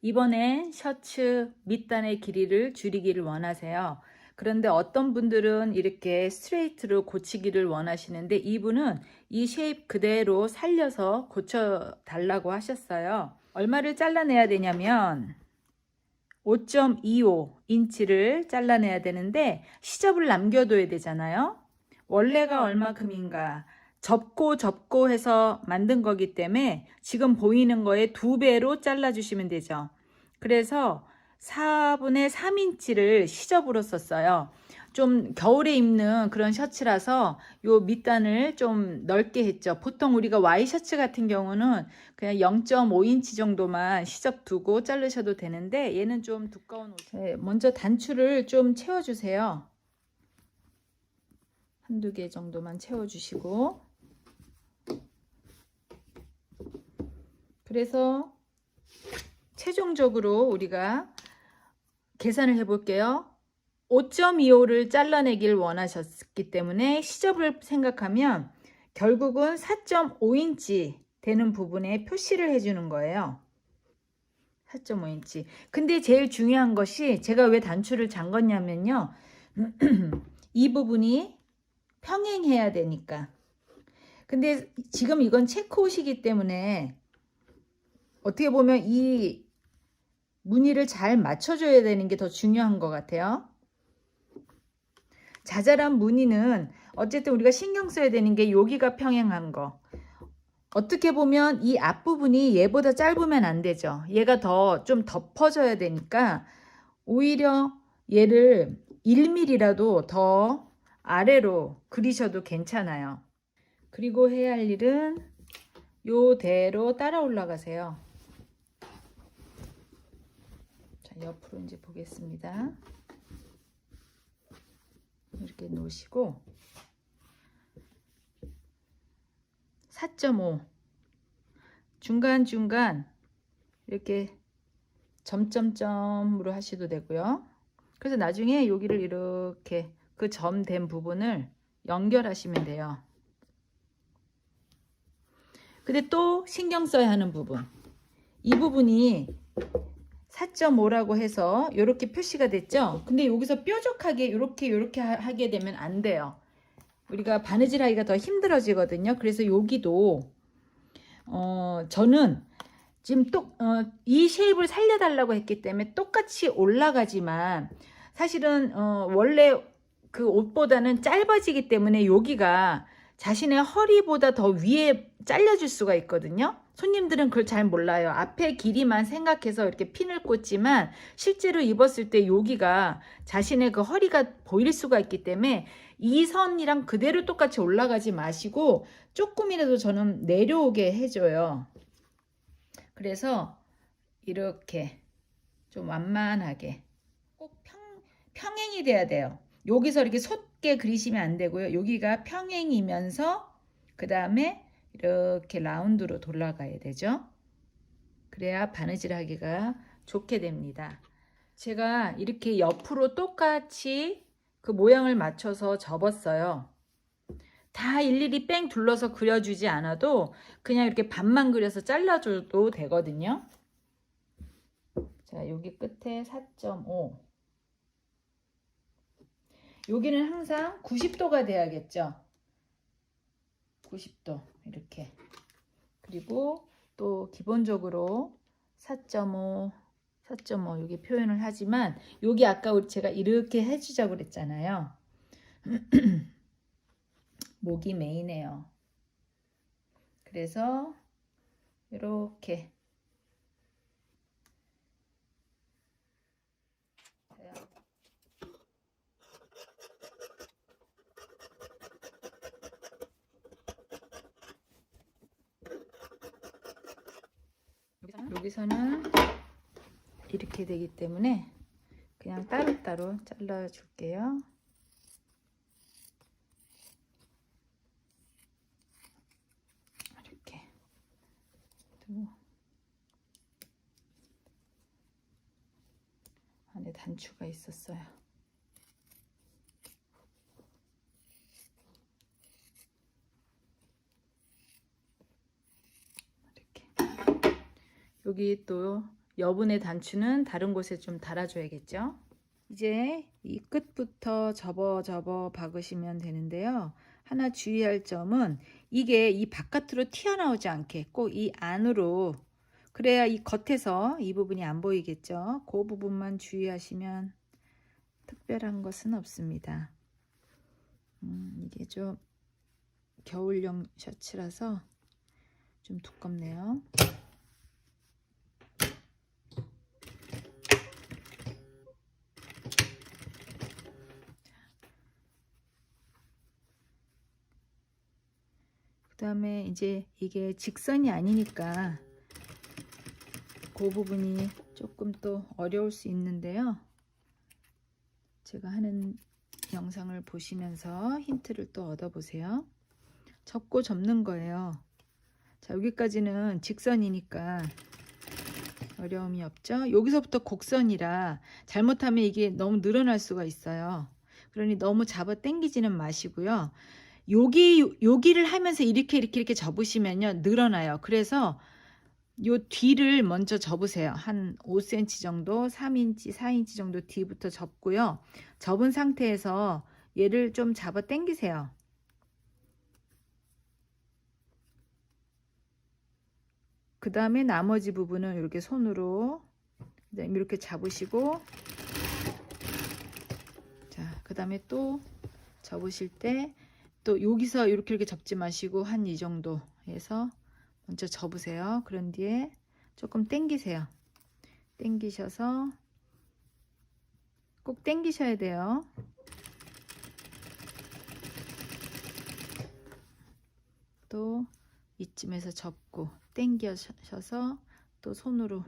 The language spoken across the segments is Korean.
이번엔 셔츠 밑단의 길이를 줄이기를 원하세요. 그런데 어떤 분들은 이렇게 스트레이트로 고치기를 원하시는데 이분은 이 쉐입 그대로 살려서 고쳐 달라고 하셨어요. 얼마를 잘라내야 되냐면 5.25인치를 잘라내야 되는데 시접을 남겨둬야 되잖아요. 원래가 얼마큼인가 접고 해서 만든 거기 때문에 지금 보이는 거에 2배로 잘라주시면 되죠. 그래서 4분의 3인치를 시접으로 썼어요. 좀 겨울에 입는 그런 셔츠라서 요 밑단을 좀 넓게 했죠. 보통 우리가 와이셔츠 같은 경우는 그냥 0.5인치 정도만 시접 두고 자르셔도 되는데 얘는 좀 두꺼운 옷. 먼저 단추를 좀 채워주세요. 한두 개 정도만 채워주시고, 그래서 최종적으로 우리가 계산을 해 볼게요. 5.25를 잘라내길 원하셨기 때문에 시접을 생각하면 결국은 4.5인치 되는 부분에 표시를 해주는 거예요. 4.5인치. 근데 제일 중요한 것이 제가 왜 단추를 잠궜냐면요. 이 부분이 평행해야 되니까. 근데 지금 이건 체크옷이기 때문에 어떻게 보면 이 무늬를 잘 맞춰줘야 되는 게 더 중요한 것 같아요. 자잘한 무늬는 어쨌든 우리가 신경 써야 되는 게 여기가 평행한 거. 어떻게 보면 이 앞부분이 얘보다 짧으면 안 되죠. 얘가 더 좀 덮어져야 되니까 오히려 얘를 1mm라도 더 아래로 그리셔도 괜찮아요. 그리고 해야 할 일은 요대로 따라 올라가세요. 자, 옆으로 이제 보겠습니다. 이렇게 놓으시고 4.5 중간중간 이렇게 점점점으로 하셔도 되고요. 그래서 나중에 여기를 이렇게 그 점 된 부분을 연결하시면 돼요. 근데 또 신경 써야 하는 부분, 이 부분이 4.5라고 해서 이렇게 표시가 됐죠. 근데 여기서 뾰족하게 이렇게 하게 되면 안 돼요. 우리가 바느질 하기가 더 힘들어지거든요. 그래서 여기도 저는 지금 이 쉐입을 살려달라고 했기 때문에 똑같이 올라가지만 사실은 원래 그 옷보다는 짧아지기 때문에 여기가 자신의 허리보다 더 위에 잘려줄 수가 있거든요. 손님들은 그걸 잘 몰라요. 앞에 길이만 생각해서 이렇게 핀을 꽂지만 실제로 입었을 때 여기가 자신의 그 허리가 보일 수가 있기 때문에 이 선이랑 그대로 똑같이 올라가지 마시고 조금이라도 저는 내려오게 해줘요. 그래서 이렇게 좀 완만하게 꼭 평행이 돼야 돼요. 여기서 이렇게 솟게 그리시면 안 되고요. 여기가 평행이면서 그 다음에 이렇게 라운드로 돌아가야 되죠. 그래야 바느질 하기가 좋게 됩니다. 제가 이렇게 옆으로 똑같이 그 모양을 맞춰서 접었어요. 다 일일이 뺑 둘러서 그려주지 않아도 그냥 이렇게 반만 그려서 잘라줘도 되거든요. 자, 여기 끝에 4.5. 여기는 항상 90도가 돼야겠죠. 90도 이렇게. 그리고 또 기본적으로 4.5 여기 표현을 하지만 여기 아까 제가 이렇게 해주자고 그랬잖아요. 목이 메이네요. 그래서 이렇게 여기서는 이렇게 되기 때문에 그냥 따로따로 잘라 줄게요. 이렇게. 그리고 안에 단추가 있었어요. 이렇게. 여기 또 여분의 단추는 다른 곳에 좀 달아줘야겠죠. 이제 이 끝부터 접어 박으시면 되는데요. 하나 주의할 점은 이게 이 바깥으로 튀어나오지 않게 꼭 이 안으로, 그래야 이 겉에서 이 부분이 안 보이겠죠. 그 부분만 주의하시면 특별한 것은 없습니다. 이게 좀 겨울용 셔츠라서 좀 두껍네요. 그 다음에 이제 이게 직선이 아니니까 그 부분이 조금 또 어려울 수 있는데요. 제가 하는 영상을 보시면서 힌트를 또 얻어보세요. 접고 접는 거예요. 자, 여기까지는 직선이니까 어려움이 없죠. 여기서부터 곡선이라 잘못하면 이게 너무 늘어날 수가 있어요. 그러니 너무 잡아 당기지는 마시고요. 여기를 하면서 이렇게 접으시면요 늘어나요. 그래서 요 뒤를 먼저 접으세요. 한 5cm 정도, 3인치, 4인치 정도 뒤부터 접고요. 접은 상태에서 얘를 좀 잡아 당기세요. 그 다음에 나머지 부분은 이렇게 손으로 이렇게 잡으시고, 자, 그 다음에 또 접으실 때 또 여기서 이렇게 접지 마시고 한 이 정도 해서 먼저 접으세요. 그런 뒤에 조금 당기세요. 당기셔서 꼭 당기셔야 돼요. 또 이쯤에서 접고 당겨셔서 또 손으로,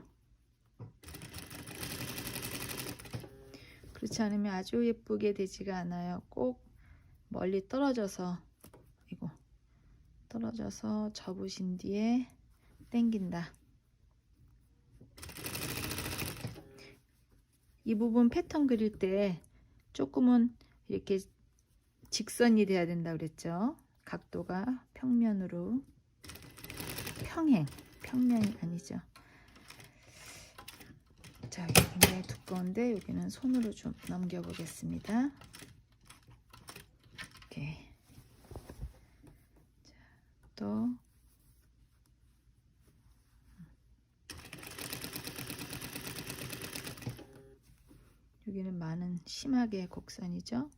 그렇지 않으면 아주 예쁘게 되지가 않아요. 꼭 멀리 떨어져서, 이거 떨어져서 접으신 뒤에 당긴다. 이 부분 패턴 그릴 때 조금은 이렇게 직선이 돼야 된다 그랬죠. 각도가 평면으로, 평면이 아니죠. 자, 여기 굉장히 두꺼운데 여기는 손으로 좀 넘겨 보겠습니다. 이렇게. 자, 또 여기는 많은 심하게 곡선이죠.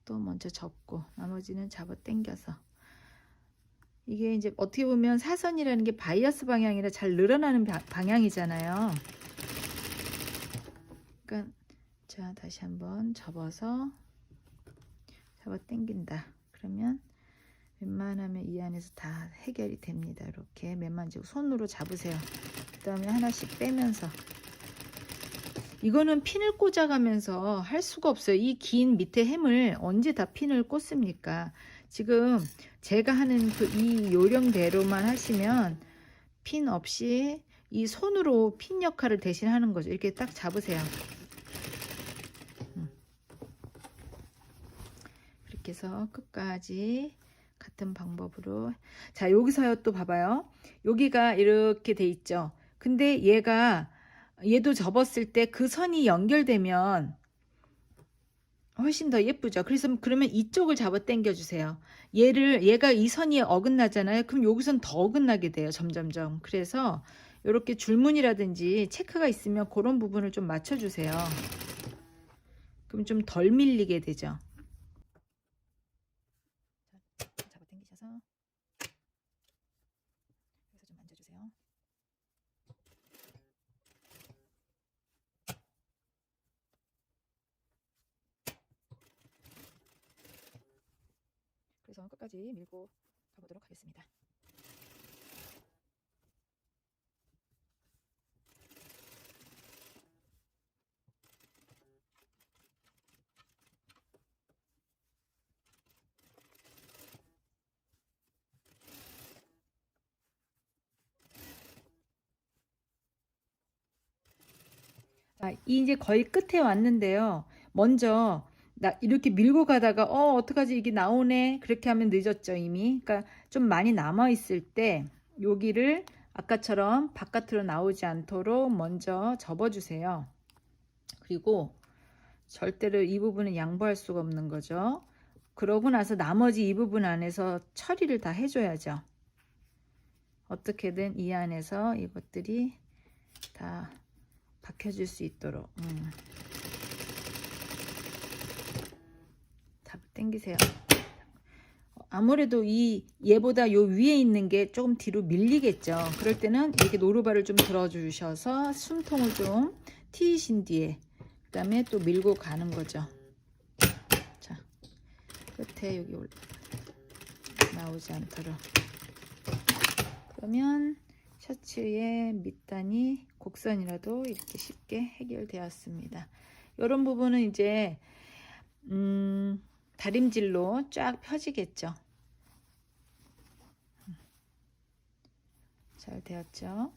또 먼저 접고 나머지는 잡아 당겨서, 이게 이제 어떻게 보면 사선이라는 게 바이어스 방향이라 잘 늘어나는 방향이잖아요. 그러니까 자, 다시 한번 접어서 잡아 당긴다. 그러면 웬만하면 이 안에서 다 해결이 됩니다. 이렇게 맨만지고 손으로 잡으세요. 그 다음에 하나씩 빼면서, 이거는 핀을 꽂아가면서 할 수가 없어요. 이 긴 밑에 햄을 언제 다 핀을 꽂습니까? 지금 제가 하는 이 요령대로만 하시면 핀 없이 이 손으로 핀 역할을 대신 하는 거죠. 이렇게 딱 잡으세요. 이렇게 해서 끝까지 같은 방법으로. 자, 여기서요 또 봐봐요. 여기가 이렇게 돼 있죠. 근데 얘도 접었을 때 그 선이 연결되면 훨씬 더 예쁘죠. 그래서 그러면 이쪽을 잡아 당겨 주세요. 얘가 이 선이 어긋나잖아요. 그럼 여기선 더 어긋나게 돼요. 점점점. 그래서 이렇게 줄무늬라든지 체크가 있으면 그런 부분을 좀 맞춰 주세요. 그럼 좀 덜 밀리게 되죠. 잡아 당기셔서 여기서 좀 만져 주세요. 그래서 끝까지 밀고 가보도록 하겠습니다. 자, 이제 거의 끝에 왔는데요. 먼저 이렇게 밀고 가다가 어떡하지, 이게 나오네, 그렇게 하면 늦었죠 이미. 그러니까 좀 많이 남아 있을 때 여기를 아까처럼 바깥으로 나오지 않도록 먼저 접어주세요. 그리고 절대로 이 부분은 양보할 수가 없는 거죠. 그러고 나서 나머지 이 부분 안에서 처리를 다 해줘야죠. 어떻게든 이 안에서 이것들이 다 박혀질 수 있도록 잡아 당기세요. 아무래도 이 얘보다 요 위에 있는 게 조금 뒤로 밀리겠죠. 그럴 때는 이렇게 노루발을 좀 들어주셔서 숨통을 좀 트이신 뒤에 그 다음에 또 밀고 가는 거죠. 자, 끝에 여기 나오지 않도록. 그러면 셔츠의 밑단이 곡선이라도 이렇게 쉽게 해결되었습니다. 이런 부분은 이제 다림질로 쫙 펴지겠죠. 잘 되었죠.